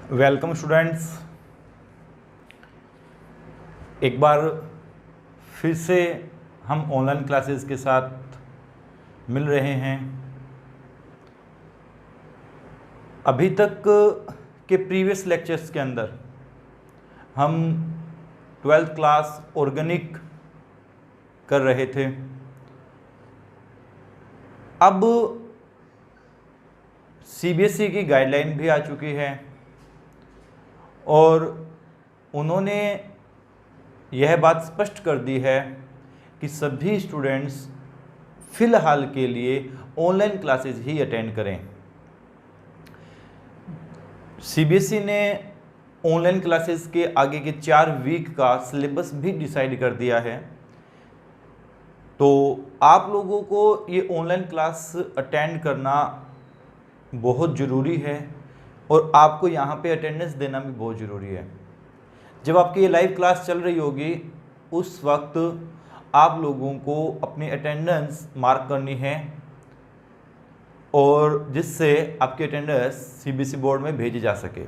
Welcome students, एक बार फिर से हम ऑनलाइन क्लासेस के साथ मिल रहे हैं। अभी तक के प्रीवियस लेक्चर्स के अंदर हम 12th क्लास ऑर्गेनिक कर रहे थे। अब सीबीएसई की गाइडलाइन भी आ चुकी है और उन्होंने यह बात स्पष्ट कर दी है कि सभी स्टूडेंट्स फ़िलहाल के लिए ऑनलाइन क्लासेस ही अटेंड करें। सीबीएसई ने ऑनलाइन क्लासेस के आगे के 4 वीक का सिलेबस भी डिसाइड कर दिया है, तो आप लोगों को ये ऑनलाइन क्लास अटेंड करना बहुत ज़रूरी है और आपको यहाँ पे अटेंडेंस देना भी बहुत ज़रूरी है। जब आपकी ये लाइव क्लास चल रही होगी उस वक्त आप लोगों को अपनी अटेंडेंस मार्क करनी है और जिससे आपकी अटेंडेंस सीबीएसई बोर्ड में भेजी जा सके।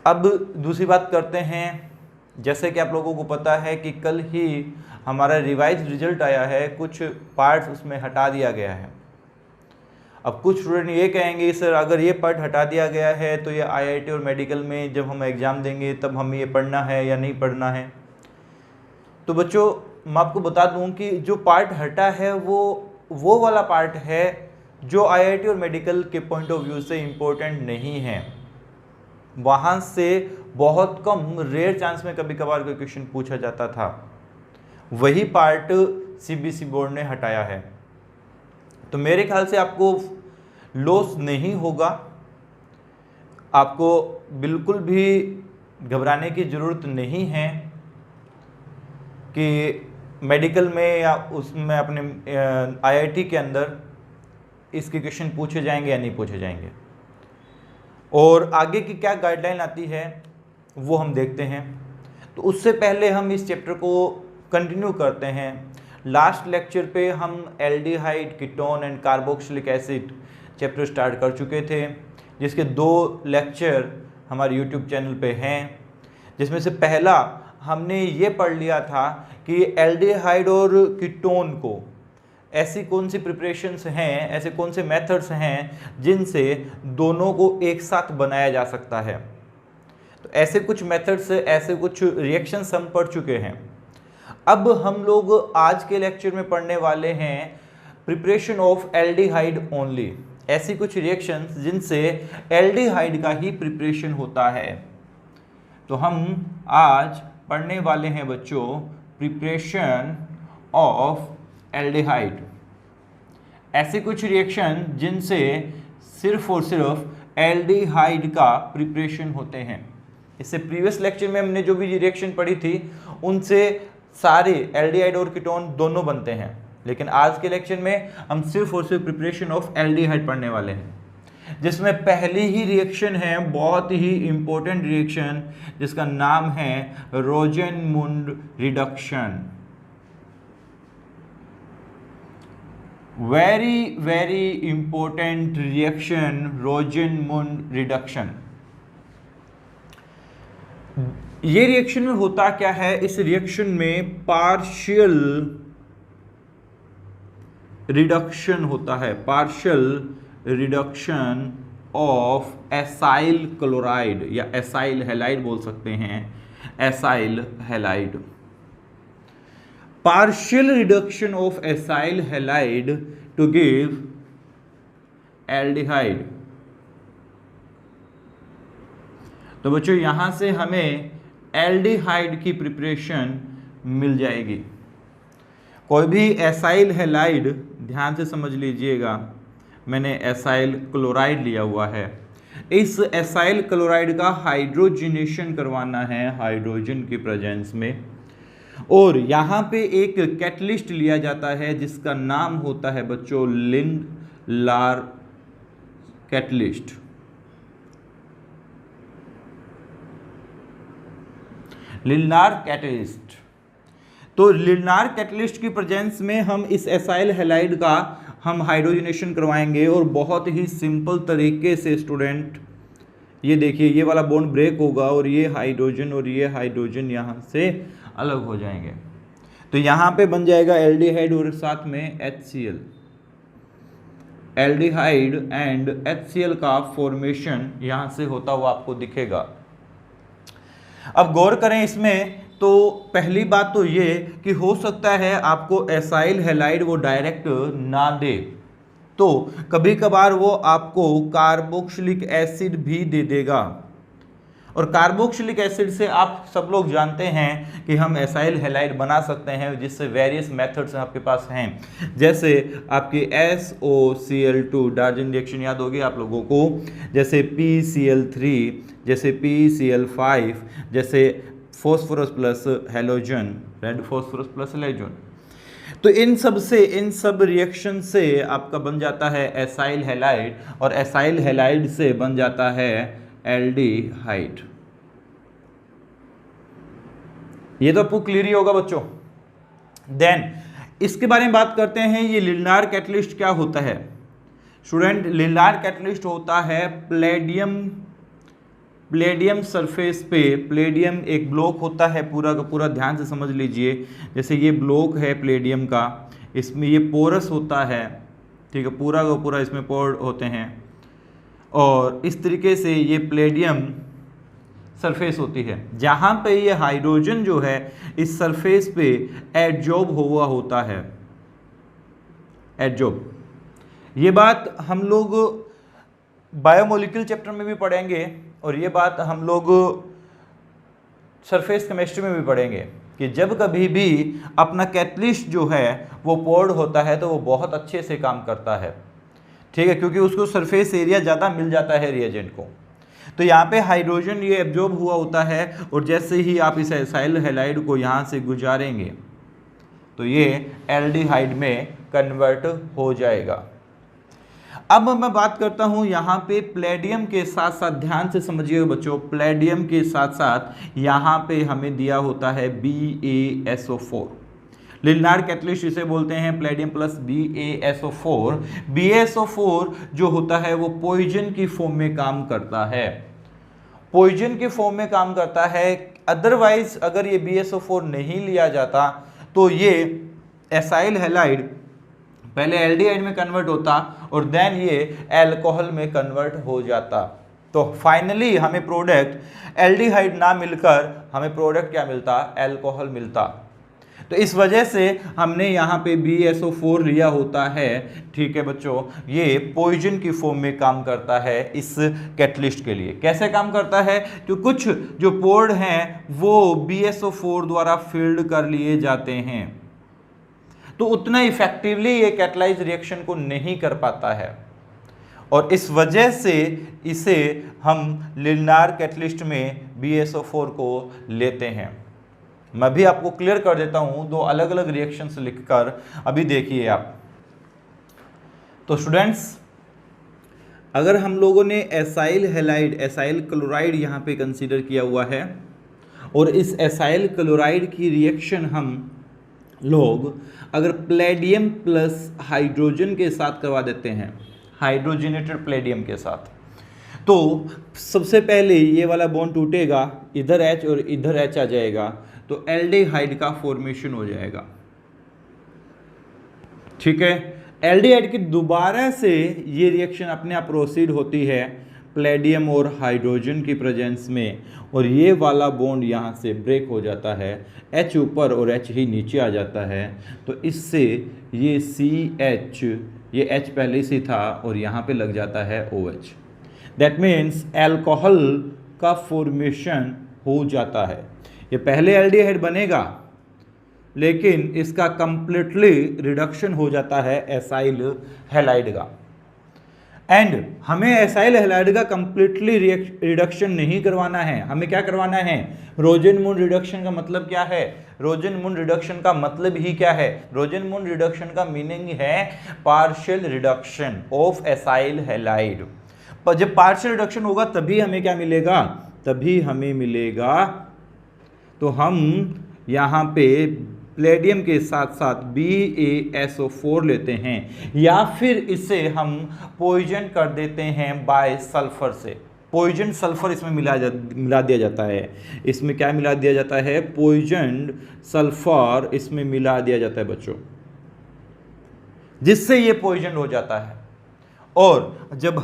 अब दूसरी बात करते हैं, जैसे कि आप लोगों को पता है कि कल ही हमारा रिवाइज रिजल्ट आया है, कुछ पार्ट्स उसमें हटा दिया गया है। अब कुछ स्टूडेंट ये कहेंगे सर अगर ये पार्ट हटा दिया गया है तो ये आईआईटी और मेडिकल में जब हम एग्ज़ाम देंगे तब हमें ये पढ़ना है या नहीं पढ़ना है। तो बच्चों मैं आपको बता दूं कि जो पार्ट हटा है वो वाला पार्ट है जो आईआईटी और मेडिकल के पॉइंट ऑफ व्यू से इम्पोर्टेंट नहीं है। वहाँ से बहुत कम रेयर चांस में कभी कभार कोई क्वेश्चन पूछा जाता था, वही पार्ट सीबीएसई बोर्ड ने हटाया है। तो मेरे ख्याल से आपको लॉस नहीं होगा, आपको बिल्कुल भी घबराने की ज़रूरत नहीं है कि मेडिकल में या उसमें अपने आईआईटी के अंदर इसके क्वेश्चन पूछे जाएंगे या नहीं पूछे जाएंगे। और आगे की क्या गाइडलाइन आती है वो हम देखते हैं। तो उससे पहले हम इस चैप्टर को कंटिन्यू करते हैं। लास्ट लेक्चर पे हम aldehyde, ketone and carboxylic acid chapter start कर चुके थे, जिसके 2 लेक्चर हमारे यूट्यूब चैनल पे हैं। जिसमें से पहला हमने ये पढ़ लिया था कि एल्डिहाइड और कीटोन को ऐसी कौन सी प्रिपरेशंस हैं, ऐसे कौन से मेथड्स हैं जिनसे दोनों को एक साथ बनाया जा सकता है। तो ऐसे कुछ मेथड्स, ऐसे कुछ रिएक्शंस हम पढ़ चुके हैं। अब हम लोग आज के लेक्चर में पढ़ने वाले हैं प्रिपरेशन ऑफ एल्डिहाइड ओनली, ऐसी कुछ रिएक्शंस जिनसे एल्डिहाइड का ही प्रिपरेशन होता है। तो हम आज पढ़ने वाले हैं बच्चों प्रिपरेशन ऑफ एल्डिहाइड, ऐसे कुछ रिएक्शन जिनसे सिर्फ और सिर्फ एल्डिहाइड का प्रिपरेशन होते हैं। इससे प्रीवियस लेक्चर में हमने जो भी रिएक्शन पढ़ी थी उनसे सारे एल्डिहाइड और कीटोन दोनों बनते हैं, लेकिन आज के लेक्चर में हम सिर्फ और सिर्फ प्रिपरेशन ऑफ एल्डिहाइड पढ़ने वाले हैं, जिसमें पहली ही रिएक्शन है बहुत ही इंपॉर्टेंट रिएक्शन जिसका नाम है Rosenmund reduction. Very very important reaction Rosenmund reduction. ये रिएक्शन में होता क्या है, इस रिएक्शन में पार्शियल रिडक्शन होता है, partial reduction of acyl chloride या एसाइल हैलाइड बोल सकते हैं, acyl halide. Partial reduction of acyl halide to give aldehyde. तो बच्चों यहां से हमें एल्डिहाइड की प्रिपरेशन मिल जाएगी। कोई भी एसाइल हैलाइड, ध्यान से समझ लीजिएगा, मैंने एसाइल क्लोराइड लिया हुआ है। इस एसाइल क्लोराइड का हाइड्रोजनेशन करवाना है हाइड्रोजन की प्रेजेंस में, और यहाँ पे एक कैटलिस्ट लिया जाता है जिसका नाम होता है बच्चों लिंडलार कैटलिस्ट। Lindlar catalyst. तो लिंडलार कैटलिस्ट की प्रेजेंस में हम इस एसाइल हैलाइड का हम हाइड्रोजनेशन करवाएंगे और बहुत ही सिंपल तरीके से स्टूडेंट ये देखिए ये वाला बॉन्ड ब्रेक होगा और ये हाइड्रोजन यहाँ से अलग हो जाएंगे। तो यहाँ पे बन जाएगा एल्डिहाइड और साथ में HCl। एल्डिहाइड एंड HCl का फॉर्मेशन यहाँ से होता हुआ आपको दिखेगा। अब गौर करें इसमें, तो पहली बात तो ये कि हो सकता है आपको एसाइल हैलाइड वो डायरेक्ट ना दे, तो कभी कभार वो आपको कार्बोक्सिलिक एसिड भी दे देगा। और कार्बोक्सिलिक एसिड से आप सब लोग जानते हैं कि हम एसाइल हैलाइड बना सकते हैं, जिससे वेरियस मेथड्स आपके पास हैं, जैसे आपकी SOCl2 डार्जन रिएक्शन याद होगी आप लोगों को, जैसे PCl3, जैसे PCl5, जैसे phosphorus plus halogen, red phosphorus plus halogen. तो इन सब रिएक्शन से आपका बन जाता है एसाइल हैलाइड, और एसाइल हैलाइड से बन जाता है एल्डिहाइड। ये तो आपको क्लियर ही होगा बच्चों। देन इसके बारे में बात करते हैं, ये लिनार कैटलिस्ट क्या होता है स्टूडेंट। लिनार कैटलिस्ट होता है प्लेडियम सरफेस पे, प्लेडियम एक ब्लॉक होता है पूरा का पूरा, ध्यान से समझ लीजिए। जैसे ये ब्लॉक है प्लेडियम का, इसमें ये पोरस होता है, ठीक है, पूरा का पूरा इसमें पोर होते हैं, और इस तरीके से ये प्लेडियम सरफेस होती है, जहाँ पे ये हाइड्रोजन जो है इस सरफेस पे एडजॉर्ब हुआ होता है, एडजॉर्ब। ये बात हम लोग बायोमोलिक्यूल चैप्टर में भी पढ़ेंगे, और ये बात हम लोग सरफेस केमिस्ट्री में भी पढ़ेंगे कि जब कभी भी अपना कैटलिस्ट जो है वो पोर्ड होता है तो वो बहुत अच्छे से काम करता है, ठीक है, क्योंकि उसको सरफेस एरिया ज़्यादा मिल जाता है रिएजेंट को। तो यहाँ पे हाइड्रोजन ये एब्जॉर्ब हुआ होता है, और जैसे ही आप इस एसाइल हैलाइड को यहाँ से गुजारेंगे तो ये एल्डिहाइड में कन्वर्ट हो जाएगा। अब मैं बात करता हूँ यहाँ पे प्लेडियम के साथ साथ, ध्यान से समझिएगा बच्चों, प्लेडियम के साथ साथ यहाँ पे हमें दिया होता है BaSO4। लिनार कैटलिस्ट इसे बोलते हैं प्लेडियम प्लस BaSO4। BaSO4 जो होता है वो पॉइजन की फॉर्म में काम करता है, पॉइजन की फॉर्म में काम करता है। अदरवाइज अगर ये BaSO4 नहीं लिया जाता तो ये एसाइल हैलाइड पहले एल्डिहाइड में कन्वर्ट होता और देन ये अल्कोहल में कन्वर्ट हो जाता। तो फाइनली हमें प्रोडक्ट एल्डिहाइड ना मिलकर हमें प्रोडक्ट क्या मिलता, अल्कोहल मिलता। तो इस वजह से हमने यहाँ पे BaSO4 लिया होता है, ठीक है बच्चों। ये पॉइजन की फॉर्म में काम करता है इस कैटलिस्ट के लिए। कैसे काम करता है, तो कुछ जो पोर्ड हैं वो BaSO4 द्वारा फिल्ड कर लिए जाते हैं, तो उतना इफेक्टिवली ये कैटलाइज रिएक्शन को नहीं कर पाता है, और इस वजह से इसे हम लिनार कैटलिस्ट में BaSO4 को लेते हैं। मैं भी आपको क्लियर कर देता हूं दो अलग अलग रिएक्शंस लिखकर, अभी देखिए आप। तो स्टूडेंट्स, अगर हम लोगों ने एसाइल हैलाइड, एसाइल क्लोराइड यहाँ पे कंसीडर किया हुआ है, और इस एसाइल क्लोराइड की रिएक्शन हम लोग अगर प्लेडियम प्लस हाइड्रोजन के साथ करवा देते हैं, हाइड्रोजनेटेड प्लेडियम के साथ, तो सबसे पहले ये वाला बॉन्ड टूटेगा, इधर H और इधर H आ जाएगा, तो एल्डिहाइड का फॉर्मेशन हो जाएगा, ठीक है। एल्डिहाइड की दोबारा से ये रिएक्शन अपने आप प्रोसीड होती है प्लेडियम और हाइड्रोजन की प्रेजेंस में, और ये वाला बॉन्ड यहाँ से ब्रेक हो जाता है, H ऊपर और H ही नीचे आ जाता है। तो इससे ये CH, ये H पहले से था और यहाँ पे लग जाता है OH। दैट मीन्स अल्कोहल का फॉर्मेशन हो जाता है। ये पहले एल्डिहाइड बनेगा लेकिन इसका कंप्लीटली रिडक्शन हो जाता है एसाइल हैलाइड का। एंड हमें एसाइल हैलाइड का कंप्लीटली रिडक्शन नहीं करवाना है, हमें क्या करवाना है, रोजेनमून रिडक्शन। का मतलब क्या है, रोजेनमून रिडक्शन का मतलब ही क्या है, रोजेनमून रिडक्शन का मीनिंग है partial reduction of acyl halide. पर जब पार्शियल रिडक्शन होगा तभी हमें क्या मिलेगा, तभी हमें मिलेगा, तो हम यहाँ पे प्लेडियम के साथ साथ BaSO4 लेते हैं, या फिर इसे हम पॉइजन कर देते हैं बाय सल्फर से। पॉइजन सल्फर इसमें मिला दिया जाता है। इसमें क्या मिला दिया जाता है? पॉइजन सल्फर इसमें मिला दिया जाता है बच्चों, जिससे ये पॉइजन हो जाता है। और जब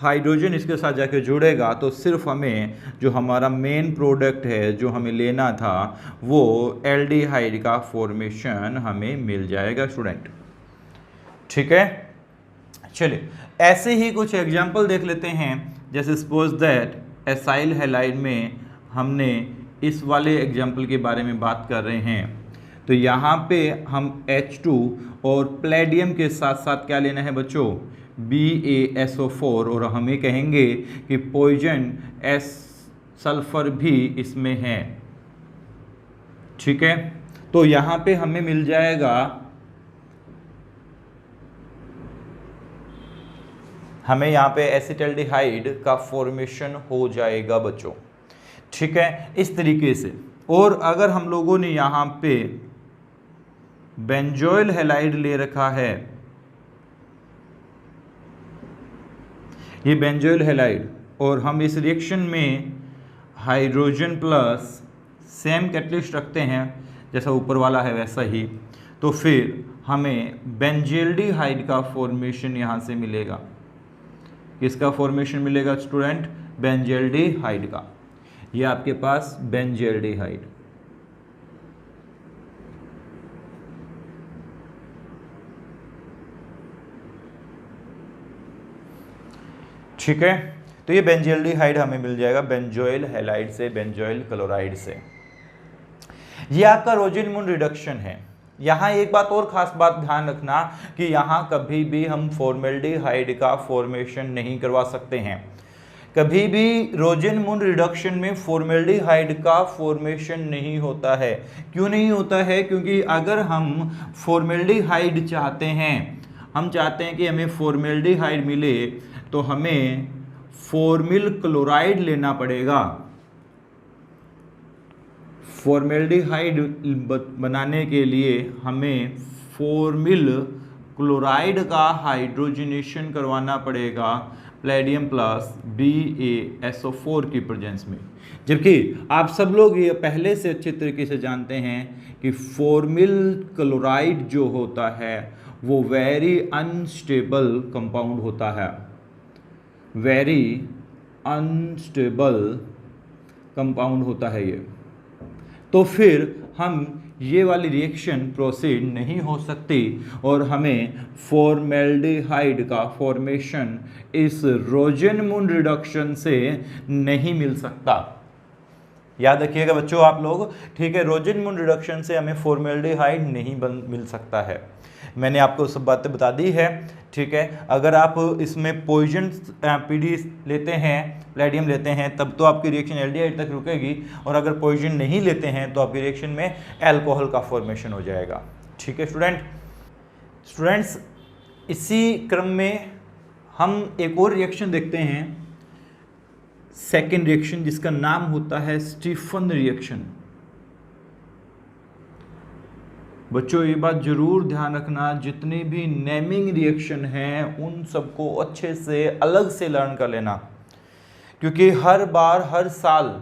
हाइड्रोजन इसके साथ जाके जुड़ेगा तो सिर्फ हमें जो हमारा मेन प्रोडक्ट है जो हमें लेना था वो एल्डिहाइड का फॉर्मेशन हमें मिल जाएगा स्टूडेंट। ठीक है, चलिए ऐसे ही कुछ एग्जांपल देख लेते हैं। जैसे सपोज दैट एसाइल हैलाइड में हमने इस वाले एग्जांपल के बारे में बात कर रहे हैं, तो यहाँ पे हम H2 और प्लेडियम के साथ साथ क्या लेना है बच्चों? BaSO4, और हमें कहेंगे कि पॉइजन सल्फर भी इसमें है। ठीक है, तो यहाँ पे हमें मिल जाएगा, हमें यहाँ पे एसिटल्डिहाइड का फॉर्मेशन हो जाएगा बच्चों। ठीक है, इस तरीके से। और अगर हम लोगों ने यहाँ पे बेंजोइल हैलाइड ले रखा है, ये बेंजोइल हैलाइड, और हम इस रिएक्शन में हाइड्रोजन प्लस सेम कैटलिस्ट रखते हैं जैसा ऊपर वाला है वैसा ही, तो फिर हमें बेंजल्डिहाइड का फॉर्मेशन यहाँ से मिलेगा। किसका फॉर्मेशन मिलेगा स्टूडेंट? बेंजल्डिहाइड का। ये आपके पास बेंजल्डिहाइड। ठीक है, तो ये बेंजल्डिहाइड हमें मिल जाएगा बेंजोइल हैलाइड से, बेंजोइल क्लोराइड से। ये आपका रोजिनमून रिडक्शन है। यहाँ एक बात और खास बात ध्यान रखना कि यहाँ कभी भी हम फॉर्मेल्डिहाइड का फॉर्मेशन नहीं करवा सकते हैं। कभी भी रोजिनमून रिडक्शन में फॉर्मेल्डिहाइड का फॉर्मेशन नहीं होता है। क्यों नहीं होता है? क्योंकि अगर हम फॉर्मेल्डिहाइड चाहते हैं, हम चाहते हैं कि हमें फॉर्मेल्डिहाइड मिले, तो हमें फॉर्मिल क्लोराइड लेना पड़ेगा। फॉर्मेल्डिहाइड बनाने के लिए हमें फॉर्मिल क्लोराइड का हाइड्रोजनेशन करवाना पड़ेगा प्लेडियम प्लस BaSO4 की प्रेजेंस में। जबकि आप सब लोग ये पहले से अच्छे तरीके से जानते हैं कि फॉर्मिल क्लोराइड जो होता है वो वेरी अनस्टेबल कंपाउंड होता है, वेरी अनस्टेबल कंपाउंड होता है ये। तो फिर हम ये वाली रिएक्शन प्रोसीड नहीं हो सकती और हमें फॉर्मेल्डिहाइड का फॉर्मेशन इस रोजिनमून रिडक्शन से नहीं मिल सकता। याद रखिएगा बच्चों आप लोग, ठीक है, रोजिनमून रिडक्शन से हमें फॉर्मेल्डिहाइड नहीं मिल सकता है। मैंने आपको सब बातें बता दी है। ठीक है, अगर आप इसमें पॉइजन PD लेते हैं, प्लेडियम लेते हैं, तब तो आपकी रिएक्शन एल्डिहाइड तक रुकेगी, और अगर पॉइजन नहीं लेते हैं तो आपकी रिएक्शन में अल्कोहल का फॉर्मेशन हो जाएगा। ठीक है स्टूडेंट्स, इसी क्रम में हम एक और रिएक्शन देखते हैं, सेकेंड रिएक्शन, जिसका नाम होता है स्टीफन रिएक्शन। बच्चों ये बात जरूर ध्यान रखना, जितनी भी नेमिंग रिएक्शन हैं उन सबको अच्छे से अलग से लर्न कर लेना, क्योंकि हर बार हर साल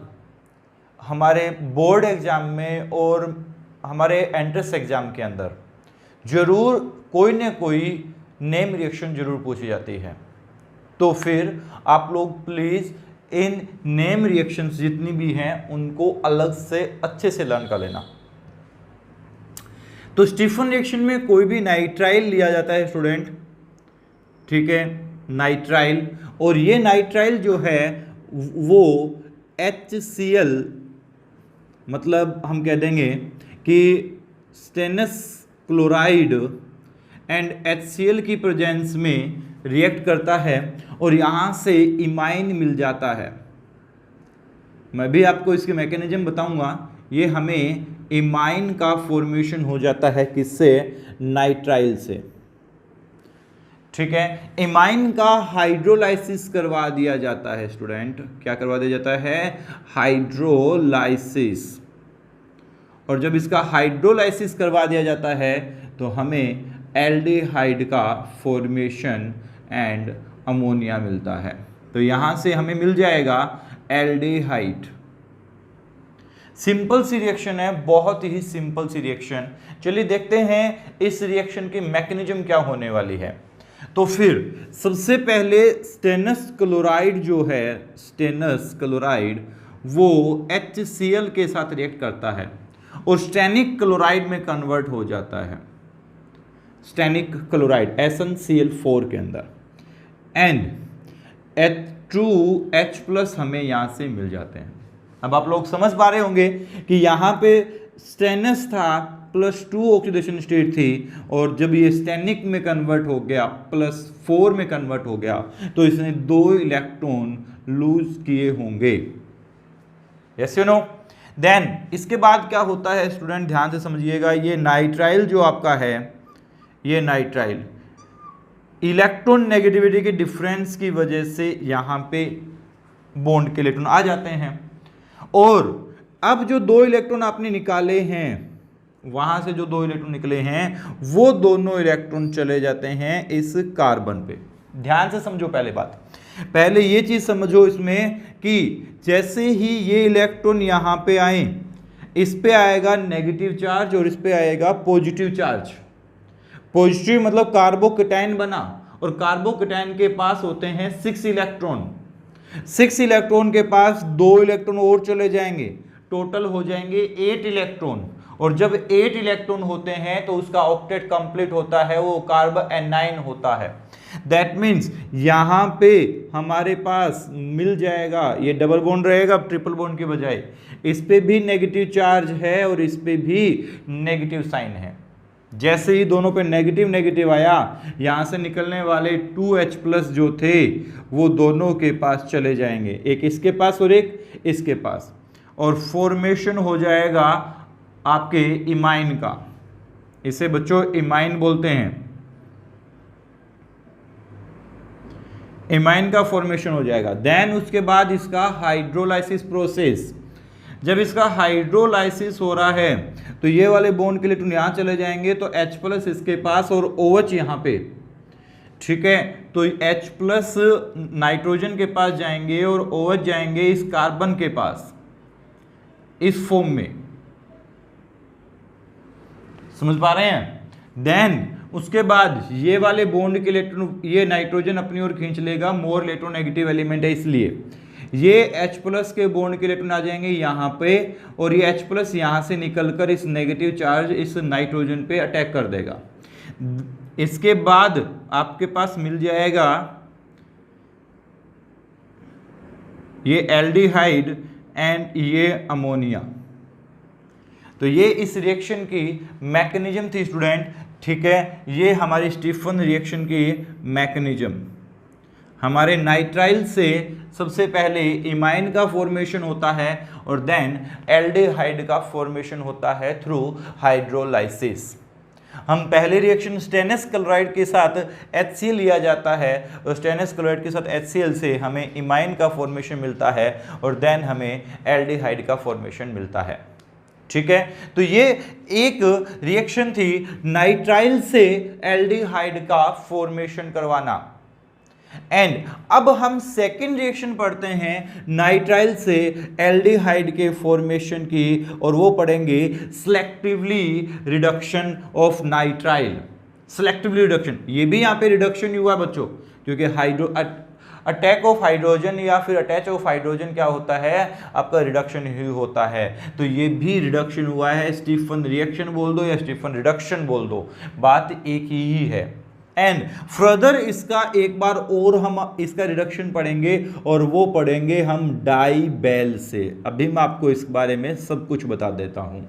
हमारे बोर्ड एग्जाम में और हमारे एंट्रेंस एग्जाम के अंदर जरूर कोई न कोई नेम रिएक्शन जरूर पूछी जाती है। तो फिर आप लोग प्लीज़ इन नेम रिएक्शंस जितनी भी हैं उनको अलग से अच्छे से लर्न कर लेना। तो स्टीफन रिएक्शन में कोई भी नाइट्राइल लिया जाता है स्टूडेंट, ठीक है, नाइट्राइल, और ये नाइट्राइल जो है वो HCl, मतलब हम कह देंगे कि स्टेनस क्लोराइड एंड HCl की प्रेजेंस में रिएक्ट करता है और यहाँ से इमाइन मिल जाता है। मैं भी आपको इसके मैकेनिज्म बताऊंगा। ये हमें इमाइन का फॉर्मेशन हो जाता है किससे? नाइट्राइल से। ठीक है, इमाइन का हाइड्रोलाइसिस करवा दिया जाता है स्टूडेंट। क्या करवा दिया जाता है? हाइड्रोलाइसिस। और जब इसका हाइड्रोलाइसिस करवा दिया जाता है तो हमें एल्डिहाइड का फॉर्मेशन एंड अमोनिया मिलता है। तो यहां से हमें मिल जाएगा एल्डिहाइड। सिंपल सी रिएक्शन है, बहुत ही सिंपल सी रिएक्शन। चलिए देखते हैं इस रिएक्शन की मैकेनिज्म क्या होने वाली है। तो फिर सबसे पहले स्टेनस क्लोराइड जो है, स्टेनस क्लोराइड वो HCl के साथ रिएक्ट करता है और स्टेनिक क्लोराइड में कन्वर्ट हो जाता है, स्टेनिक क्लोराइड SnCl4 के अंदर, एंड H2H+ हमें यहां से मिल जाते हैं। अब आप लोग समझ पा रहे होंगे कि यहां पे स्टेनस था +2 ऑक्सीडेशन स्टेट थी, और जब ये स्टेनिक में कन्वर्ट हो गया +4 में कन्वर्ट हो गया तो इसने 2 इलेक्ट्रॉन लूज किए होंगे। Yes you know. देन इसके बाद क्या होता है स्टूडेंट, ध्यान से समझिएगा। ये नाइट्राइल जो आपका है, ये नाइट्राइल इलेक्ट्रॉन नेगेटिविटी के डिफरेंस की वजह से यहां पे बॉन्ड के इलेक्ट्रॉन आ जाते हैं, और अब जो 2 इलेक्ट्रॉन आपने निकाले हैं, वहां से जो 2 इलेक्ट्रॉन निकले हैं वो दोनों इलेक्ट्रॉन चले जाते हैं इस कार्बन पे। ध्यान से समझो पहले बात, पहले ये चीज समझो इसमें कि जैसे ही ये इलेक्ट्रॉन यहां पे आए, इस पे आएगा नेगेटिव चार्ज और इस पे आएगा पॉजिटिव चार्ज। पॉजिटिव मतलब कार्बोकेटाइन बना, और कार्बोकेटाइन के पास होते हैं 6 इलेक्ट्रॉन। 6 इलेक्ट्रॉन के पास 2 इलेक्ट्रॉन और चले जाएंगे, टोटल हो जाएंगे 8 इलेक्ट्रॉन। और जब 8 इलेक्ट्रॉन होते हैं तो उसका ऑक्टेट कंप्लीट होता है, वो कार्बोएनाइन होता है। दैट मीन्स यहां पे हमारे पास मिल जाएगा, ये डबल बॉन्ड रहेगा ट्रिपल बॉन्ड के बजाय, इस पे भी नेगेटिव चार्ज है और इस पे भी नेगेटिव साइन है। जैसे ही दोनों पे नेगेटिव नेगेटिव आया, यहां से निकलने वाले 2H+ जो थे वो दोनों के पास चले जाएंगे, एक इसके पास और एक इसके पास, और फॉर्मेशन हो जाएगा आपके इमाइन का। इसे बच्चों इमाइन बोलते हैं, इमाइन का फॉर्मेशन हो जाएगा। देन उसके बाद इसका हाइड्रोलाइसिस प्रोसेस, जब इसका हाइड्रोलाइसिस हो रहा है तो ये वाले बॉन्ड के इलेक्ट्रॉन यहां चले जाएंगे, तो H+ इसके पास और OH यहां पे, ठीक है। तो H+ नाइट्रोजन के पास जाएंगे और OH जाएंगे इस कार्बन के पास, इस फॉर्म में। समझ पा रहे हैं? देन उसके बाद ये वाले बॉन्ड के इलेक्ट्रॉन ये नाइट्रोजन अपनी ओर खींच लेगा, मोर इलेक्ट्रोनेगेटिव एलिमेंट है इसलिए ये H+ के बॉन्ड के इलेक्ट्रॉन आ जाएंगे यहाँ पे, और ये H+ यहाँ से निकलकर इस नेगेटिव चार्ज इस नाइट्रोजन पे अटैक कर देगा। इसके बाद आपके पास मिल जाएगा ये एल्डिहाइड एंड ये अमोनिया। तो ये इस रिएक्शन की मैकेनिज्म थी स्टूडेंट, ठीक है। ये हमारी स्टीफन रिएक्शन की मैकेनिज्म। हमारे नाइट्राइल से सबसे पहले इमाइन का फॉर्मेशन होता है और देन एल्डिहाइड का फॉर्मेशन होता है थ्रू हाइड्रोलाइसिस। हम पहले रिएक्शन स्टेनस क्लोराइड के साथ HCl लिया जाता है, और स्टेनस क्लोराइड के साथ HCl से हमें इमाइन का फॉर्मेशन मिलता है और देन हमें एल्डिहाइड का फॉर्मेशन मिलता है, ठीक है। तो ये एक रिएक्शन थी नाइट्राइल से एल्डिहाइड का फॉर्मेशन करवाना। एंड अब हम सेकेंड रिएक्शन पढ़ते हैं नाइट्राइल से एल्डिहाइड के फॉर्मेशन की, और वो पढ़ेंगे selectively reduction of nitrile. Selectively reduction, ये भी यहाँ पे रिडक्शन हुआ बच्चों, क्योंकि अटैक ऑफ हाइड्रोजन या फिर अटैच ऑफ हाइड्रोजन क्या होता है, आपका रिडक्शन ही होता है। तो ये भी रिडक्शन हुआ है, स्टीफन रिएक्शन बोल दो या स्टीफन रिडक्शन बोल दो, बात एक ही है। एंड फर्दर इसका एक बार और हम इसका रिडक्शन पढ़ेंगे, और वो पढ़ेंगे हम डाइबेल से। अभी मैं आपको इस बारे में सब कुछ बता देता हूं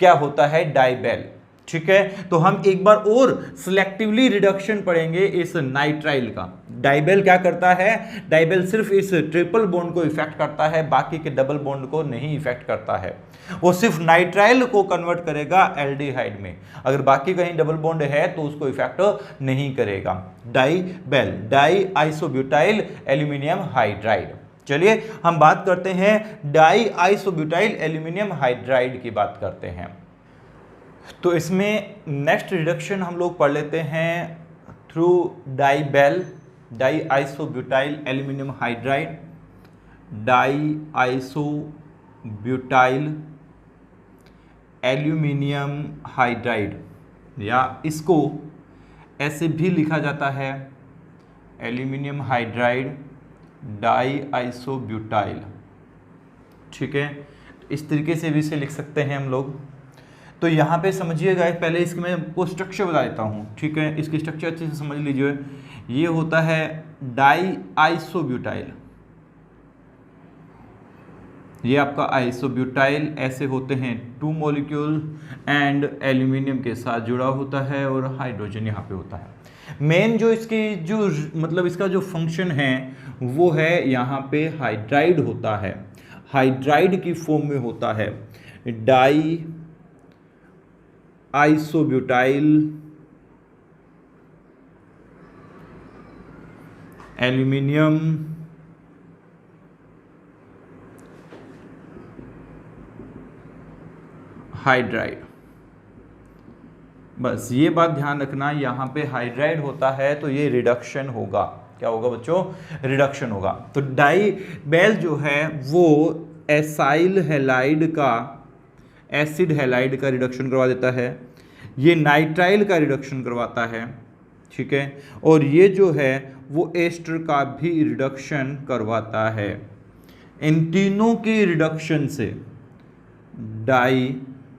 क्या होता है डाइबेल, ठीक है। तो हम एक बार और सिलेक्टिवली रिडक्शन पढ़ेंगे इस नाइट्राइल का। डाइबेल क्या करता है, डाइबेल सिर्फ इस ट्रिपल बॉन्ड को इफेक्ट करता है, बाकी के डबल बॉन्ड को नहीं इफेक्ट करता है। वो सिर्फ नाइट्राइल को कन्वर्ट करेगा एल्डिहाइड में, अगर बाकी कहीं डबल बॉन्ड है तो उसको इफेक्ट नहीं करेगा। डाइबेल, डाई आइसोब्यूटाइल एल्यूमिनियम हाइड्राइड। चलिए हम बात करते हैं डाई आइसोब्यूटाइल एल्यूमिनियम हाइड्राइड की बात करते हैं। तो इसमें नेक्स्ट रिडक्शन हम लोग पढ़ लेते हैं through DIBAL. Diisobutyl aluminium hydride, diisobutyl aluminium hydride, या इसको ऐसे भी लिखा जाता है एल्यूमिनियम हाइड्राइड डाई आइसोब्यूटाइल। ठीक है, इस तरीके से भी इसे लिख सकते हैं हम लोग। तो यहाँ पे समझिएगा, पहले इसके मैं आपको स्ट्रक्चर बता देता हूँ। ठीक है, इसकी स्ट्रक्चर अच्छे से समझ लीजिए। ये होता है डाई आइसोब्यूटाइल, ये आपका आइसोब्यूटाइल ऐसे होते हैं 2 मॉलिक्यूल एंड एल्यूमिनियम के साथ जुड़ा होता है और हाइड्रोजन यहाँ पे होता है। मेन जो इसकी जो मतलब इसका जो फंक्शन है वो है यहाँ पे हाइड्राइड होता है, हाइड्राइड की फॉर्म में होता है डाई आइसोब्यूटाइल एल्यूमिनियम हाइड्राइड। बस ये बात ध्यान रखना, यहाँ पे हाइड्राइड होता है तो ये रिडक्शन होगा। क्या होगा बच्चों? रिडक्शन होगा। तो डाई बेल जो है वो एसाइल हैलाइड का, एसिड हैलाइड का रिडक्शन करवा देता है, ये नाइट्राइल का रिडक्शन करवाता है। ठीक है, और ये जो है वो एस्टर का भी रिडक्शन करवाता है। इन तीनों की रिडक्शन से डाई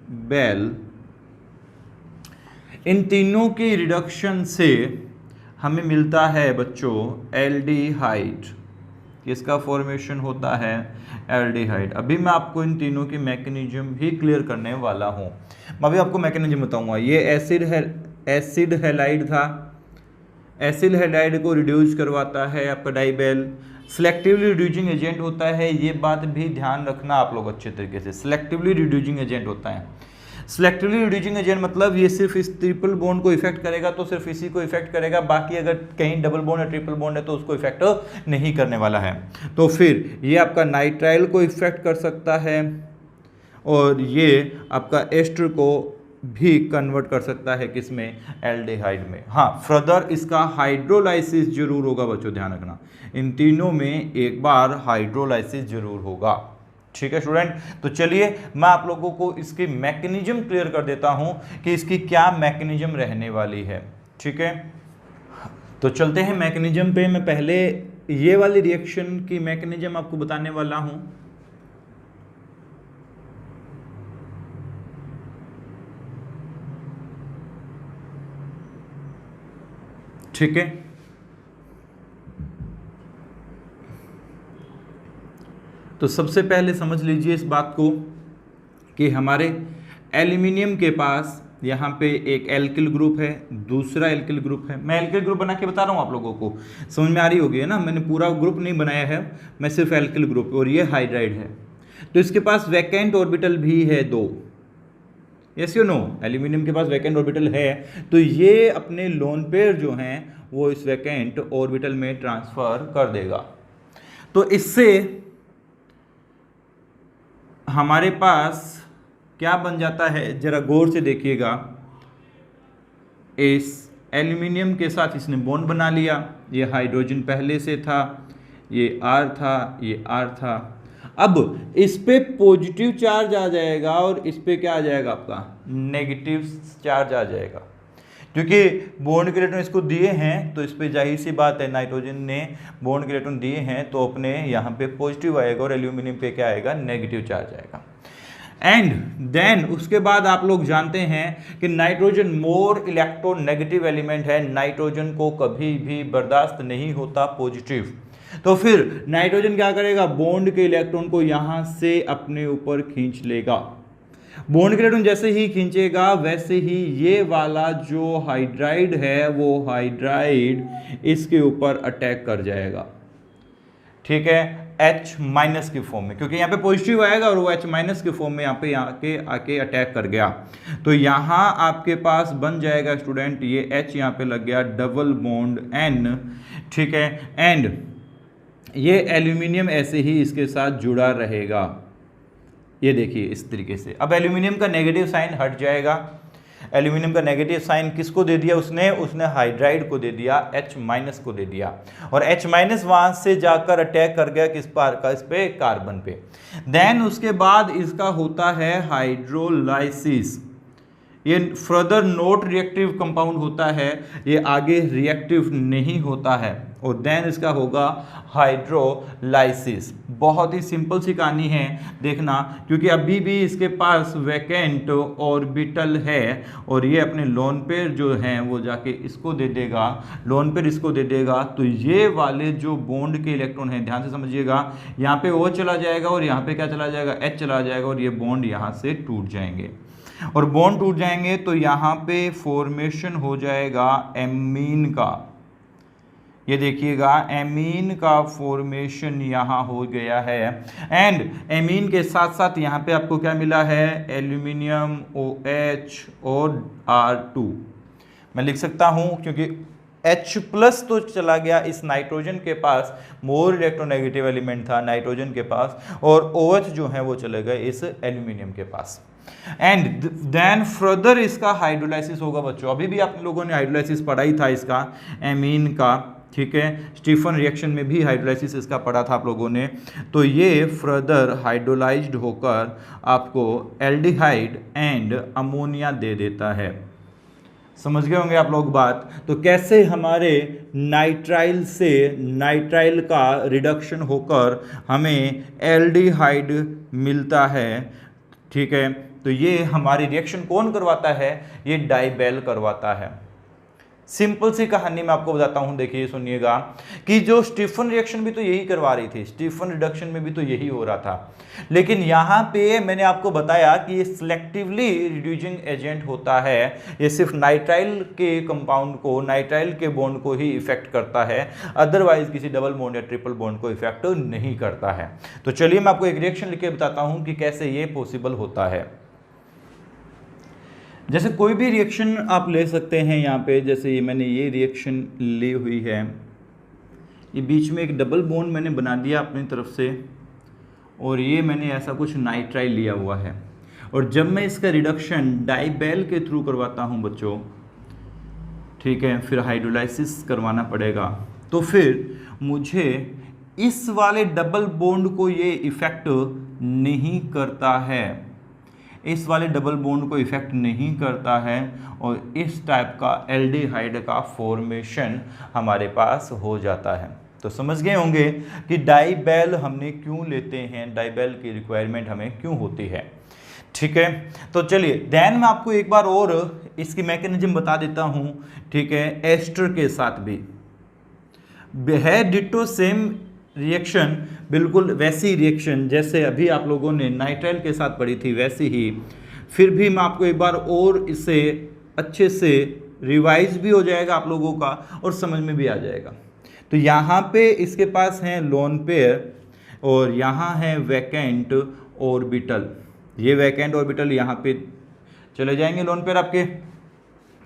बेल, इन तीनों की रिडक्शन से हमें मिलता है बच्चों एल्डिहाइड। इसका फॉर्मेशन होता है एल्डिहाइड। अभी मैं आपको इन तीनों की मैकेनिज्म भी क्लियर करने वाला हूं। मैं अभी आपको मैकेनिज्म बताऊंगा। ये एसिड हैलाइड था, एसिड हैलाइड को रिड्यूस करवाता है आपका डाइबेल। सिलेक्टिवली रिड्यूसिंग एजेंट होता है, ये बात भी ध्यान रखना आप लोग अच्छे तरीके से। सिलेक्टिवली रिड्यूसिंग एजेंट होता है। सिलेक्टिवली रिड्यूसिंग एजेंट मतलब ये सिर्फ इस ट्रिपल बॉन्ड को इफेक्ट करेगा तो सिर्फ इसी को इफेक्ट करेगा, बाकी अगर कहीं डबल बॉन्ड या ट्रिपल बॉन्ड है तो उसको इफेक्ट नहीं करने वाला है। तो फिर ये आपका नाइट्राइल को इफेक्ट कर सकता है और ये आपका एस्टर को भी कन्वर्ट कर सकता है किसमें? एल्डिहाइड में। हाँ, फर्दर इसका हाइड्रोलाइसिस जरूर होगा बच्चों, ध्यान रखना। इन तीनों में एक बार हाइड्रोलाइसिस जरूर होगा। ठीक है स्टूडेंट, तो चलिए मैं आप लोगों को इसकी मैकेनिज्म क्लियर कर देता हूं कि इसकी क्या मैकेनिज्म रहने वाली है। ठीक है, तो चलते हैं मैकेनिज्म पे। मैं पहले ये वाली रिएक्शन की मैकेनिज्म आपको बताने वाला हूं। ठीक है, तो सबसे पहले समझ लीजिए इस बात को कि हमारे एल्यूमिनियम के पास यहाँ पे एक एल्किल ग्रुप है, दूसरा एल्किल ग्रुप है। मैं एल्किल ग्रुप बना के बता रहा हूँ आप लोगों को, समझ में आ रही होगी है ना। मैंने पूरा ग्रुप नहीं बनाया है, मैं सिर्फ एल्किल ग्रुप, और ये हाइड्राइड है। तो इसके पास वैकेंट ऑर्बिटल भी है 2। यस यू नो, एल्यूमिनियम के पास वैकेंट ऑर्बिटल है, तो ये अपने लोन पेयर जो हैं वो इस वैकेंट ऑर्बिटल में ट्रांसफर कर देगा। तो इससे हमारे पास क्या बन जाता है, जरा गौर से देखिएगा। इस एल्यूमिनियम के साथ इसने बॉन्ड बना लिया, ये हाइड्रोजन पहले से था, ये R था, ये R था। अब इस पे पॉजिटिव चार्ज आ जाएगा और इस पे क्या आ जाएगा आपका? नेगेटिव चार्ज आ जाएगा, क्योंकि बॉन्ड के इलेक्ट्रॉन इसको दिए हैं तो इस पे जाहिर सी बात है नाइट्रोजन ने बॉन्ड के इलेक्ट्रॉन दिए हैं तो अपने यहाँ पे पॉजिटिव आएगा और एल्यूमिनियम पे क्या आएगा? नेगेटिव चार्ज आएगा। एंड देन उसके बाद आप लोग जानते हैं कि नाइट्रोजन मोर इलेक्ट्रोनेगेटिव एलिमेंट है, नाइट्रोजन को कभी भी बर्दाश्त नहीं होता पॉजिटिव। तो फिर नाइट्रोजन क्या करेगा? बॉन्ड के इलेक्ट्रॉन को यहां से अपने ऊपर खींच लेगा। बॉन्ड के इलेक्ट्रॉन जैसे ही खींचेगा वैसे ही ये वाला जो हाइड्राइड है वो हाइड्राइड इसके ऊपर अटैक कर जाएगा। ठीक है, H माइनस की फॉर्म में, क्योंकि यहाँ पे पॉजिटिव आएगा और वो H माइनस की फॉर्म में यहाँ पे आके अटैक कर गया। तो यहाँ आपके पास बन जाएगा स्टूडेंट, ये H यहाँ पे लग गया, डबल बॉन्ड N। ठीक है, एंड ये एल्यूमिनियम ऐसे ही इसके साथ जुड़ा रहेगा। ये देखिए इस तरीके से। अब एल्यूमिनियम का नेगेटिव साइन हट जाएगा। एल्यूमिनियम का नेगेटिव साइन किसको दे दिया उसने हाइड्राइड को दे दिया, H- को दे दिया, और H- वहां से जाकर अटैक कर गया किस पर का, इस पे कार्बन पे। देन उसके बाद इसका होता है हाइड्रोलाइसिस। ये फर्दर नॉट रिएक्टिव कंपाउंड होता है, ये आगे रिएक्टिव नहीं होता है, और देन इसका होगा हाइड्रोलाइसिस। बहुत ही सिंपल सी कहानी है, देखना, क्योंकि अभी भी इसके पास वैकेंट ऑर्बिटल है, और ये अपने लोन पेयर जो हैं वो जाके इसको दे देगा, लोन पेयर इसको दे देगा, तो ये वाले जो बॉन्ड के इलेक्ट्रॉन हैं, ध्यान से समझिएगा, यहाँ पे O चला जाएगा और यहाँ पे क्या चला जाएगा, H चला जाएगा, और ये बॉन्ड यहाँ से टूट जाएंगे, और बॉन्ड टूट जाएंगे तो यहाँ पे फॉर्मेशन हो जाएगा एमीन का। ये देखिएगा एमीन का फॉर्मेशन यहाँ हो गया है, एंड एमीन के साथ साथ यहाँ पे आपको क्या मिला है, एल्यूमिनियम OH और R2। मैं लिख सकता हूँ क्योंकि H+ तो चला गया इस नाइट्रोजन के पास, मोर इलेक्ट्रोनेगेटिव एलिमेंट था नाइट्रोजन के पास, और OH जो है वो चले गए इस एल्यूमिनियम के पास, एंड देन फर्दर इसका हाइड्रोलाइसिस होगा बच्चों। अभी भी आप लोगों ने हाइड्रोलाइसिस पढ़ा ही था इसका, एमीन का, ठीक है, स्टीफन रिएक्शन में भी हाइड्रोलाइसिस इसका पढ़ा था आप लोगों ने। तो ये फर्दर हाइड्रोलाइज्ड होकर आपको एल्डिहाइड एंड अमोनिया दे देता है। समझ गए होंगे आप लोग बात। तो कैसे हमारे नाइट्राइल से नाइट्राइल का रिडक्शन होकर हमें एल्डिहाइड मिलता है, ठीक है, तो ये हमारी रिएक्शन कौन करवाता है, ये डाइबेल करवाता है। सिंपल सी कहानी मैं आपको बताता हूं, देखिए सुनिएगा, कि जो स्टीफन रिएक्शन भी तो यही करवा रही थी, स्टीफन रिडक्शन में भी तो यही हो रहा था, लेकिन यहां पे मैंने आपको बताया कि ये सिलेक्टिवली रिड्यूसिंग एजेंट होता है, ये सिर्फ नाइट्राइल के कंपाउंड को, नाइट्राइल के बॉन्ड को ही इफेक्ट करता है, अदरवाइज किसी डबल बॉन्ड या ट्रिपल बॉन्ड को इफेक्ट नहीं करता है। तो चलिए मैं आपको एक रिएक्शन लिख के बताता हूं कि कैसे ये पॉसिबल होता है। जैसे कोई भी रिएक्शन आप ले सकते हैं यहाँ पे, जैसे ये मैंने ये रिएक्शन ली हुई है, ये बीच में एक डबल बॉन्ड मैंने बना दिया अपनी तरफ से, और ये मैंने ऐसा कुछ नाइट्राइल लिया हुआ है, और जब मैं इसका रिडक्शन डाइबेल के थ्रू करवाता हूँ बच्चों, ठीक है, फिर हाइड्रोलाइसिस करवाना पड़ेगा, तो फिर मुझे इस वाले डबल बॉन्ड को ये इफेक्ट नहीं करता है, इस वाले डबल बॉन्ड को इफेक्ट नहीं करता है, और इस टाइप का एल्डिहाइड का फॉर्मेशन हमारे पास हो जाता है। तो समझ गए होंगे कि डाइबेल हमने क्यों लेते हैं, डाइबेल की रिक्वायरमेंट हमें क्यों होती है, ठीक है। तो चलिए देन मैं आपको एक बार और इसकी मैकेनिज्म बता देता हूं, ठीक है। एस्टर के साथ भी है डिटो सेम रिएक्शन, बिल्कुल वैसी रिएक्शन जैसे अभी आप लोगों ने नाइट्राइल के साथ पढ़ी थी वैसी ही, फिर भी मैं आपको एक बार और इसे अच्छे से रिवाइज भी हो जाएगा आप लोगों का और समझ में भी आ जाएगा। तो यहाँ पे इसके पास हैं लोन पेयर और यहाँ है वैकेंट ऑर्बिटल, ये वैकेंट ऑर्बिटल यहाँ पे चले जाएंगे लोन पेयर आपके।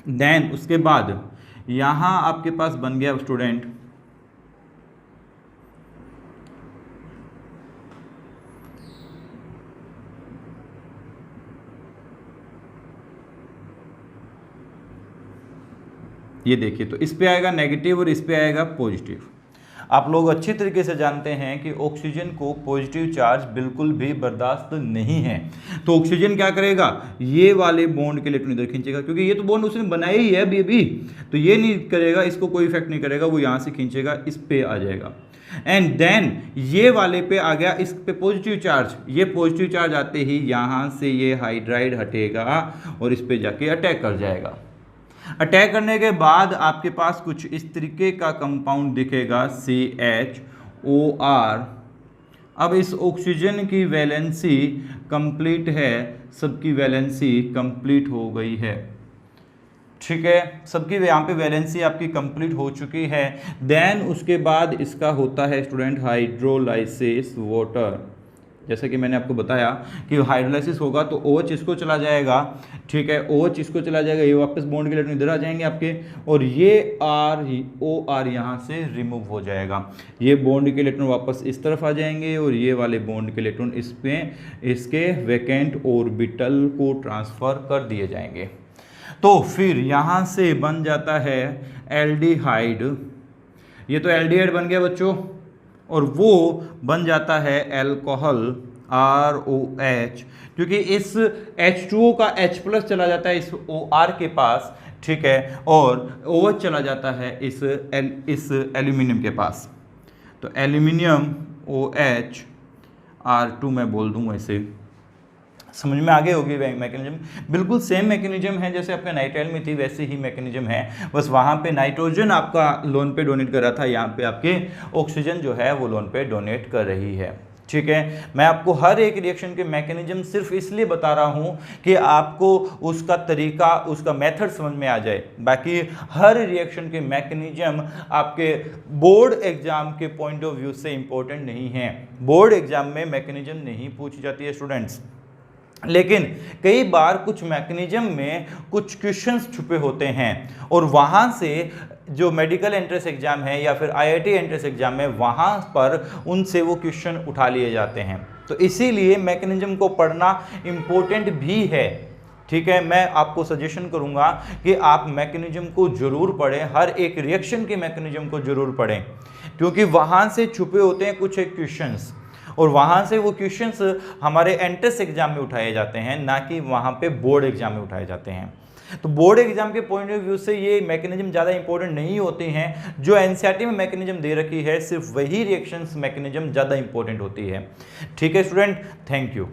देन उसके बाद यहाँ आपके पास बन गया स्टूडेंट ये देखिए, तो इस पे आएगा नेगेटिव और इस पे आएगा पॉजिटिव। आप लोग अच्छी तरीके से जानते हैं कि ऑक्सीजन को पॉजिटिव चार्ज बिल्कुल भी बर्दाश्त नहीं है, तो ऑक्सीजन क्या करेगा, ये वाले बॉन्ड के इलेक्ट्रॉन इधर खींचेगा, क्योंकि ये तो बॉन्ड उसने बनाया ही है अभी, तो ये नहीं करेगा, इसको कोई इफेक्ट नहीं करेगा, वो यहाँ से खींचेगा, इस पे आ जाएगा, एंड देन ये वाले पे आ गया, इस पे पॉजिटिव चार्ज, ये पॉजिटिव चार्ज आते ही यहाँ से ये हाइड्राइड हटेगा और इस पे जाके अटैक कर जाएगा। अटैक करने के बाद आपके पास कुछ इस तरीके का कंपाउंड दिखेगा CHOR। अब इस ऑक्सीजन की वैलेंसी कंप्लीट है, सबकी वैलेंसी कंप्लीट हो गई है, ठीक है, सबकी यहाँ पे वैलेंसी आपकी कंप्लीट हो चुकी है। देन उसके बाद इसका होता है स्टूडेंट हाइड्रोलाइसिस वाटर। जैसे कि मैंने आपको बताया कि हाइड्रोलाइसिस होगा तो OH इसको चला जाएगा, ठीक है, OH इसको चला जाएगा, ये वापस बॉन्ड के इलेक्ट्रॉन इधर आ जाएंगे आपके, और ये OR यहाँ से रिमूव हो जाएगा, ये बॉन्ड के इलेक्ट्रॉन वापस इस तरफ आ जाएंगे और ये वाले बॉन्ड के इलेक्ट्रॉन इस पे इसके वैकेंट ऑर्बिटल को ट्रांसफर कर दिए जाएंगे। तो फिर यहाँ से बन जाता है एल्डिहाइड, ये तो एल्डिहाइड बन गया बच्चों, और वो बन जाता है एल्कोहल ROH, क्योंकि इस H2O का H+ चला जाता है इस OR के पास, ठीक है, और OH चला जाता है इस एल्यूमिनियम के पास। तो एल्यूमिनियम OH R2 मैं बोल दूं, ऐसे समझ में आगे होगी मैकेनिज्म। बिल्कुल सेम मैकेनिज्म है जैसे आपका नाइट्राइल में थी, वैसे ही मैकेनिज्म है, बस वहाँ पे नाइट्रोजन आपका लोन पे डोनेट कर रहा था, यहाँ पे आपके ऑक्सीजन जो है वो लोन पे डोनेट कर रही है, ठीक है। मैं आपको हर एक रिएक्शन के मैकेनिज्म सिर्फ इसलिए बता रहा हूँ कि आपको उसका तरीका, उसका मेथड समझ में आ जाए। बाकी हर रिएक्शन के मैकेनिज्म आपके बोर्ड एग्जाम के पॉइंट ऑफ व्यू से इंपॉर्टेंट नहीं है, बोर्ड एग्जाम में मैकेनिज्म नहीं पूछी जाती है स्टूडेंट्स। लेकिन कई बार कुछ मैकेनिज्म में कुछ क्वेश्चंस छुपे होते हैं, और वहाँ से जो मेडिकल एंट्रेंस एग्जाम है या फिर IIT एंट्रेंस एग्जाम है, वहाँ पर उनसे वो क्वेश्चन उठा लिए जाते हैं। तो इसीलिए मैकेनिज्म को पढ़ना इम्पोर्टेंट भी है, ठीक है। मैं आपको सजेशन करूँगा कि आप मैकेनिज्म को जरूर पढ़ें, हर एक रिएक्शन के मैकेनिज्म को जरूर पढ़ें, क्योंकि वहाँ से छुपे होते हैं कुछ एक क्वेश्चंस, और वहाँ से वो क्वेश्चंस हमारे एंट्रेंस एग्जाम में उठाए जाते हैं, ना कि वहाँ पे बोर्ड एग्जाम में उठाए जाते हैं। तो बोर्ड एग्जाम के पॉइंट ऑफ व्यू से ये मैकेनिज्म ज़्यादा इंपॉर्टेंट नहीं होते हैं। जो NCERT में मैकेनिज्म दे रखी है, सिर्फ वही रिएक्शंस मैकेनिज्म ज़्यादा इंपॉर्टेंट होती है, ठीक है स्टूडेंट। Thank you.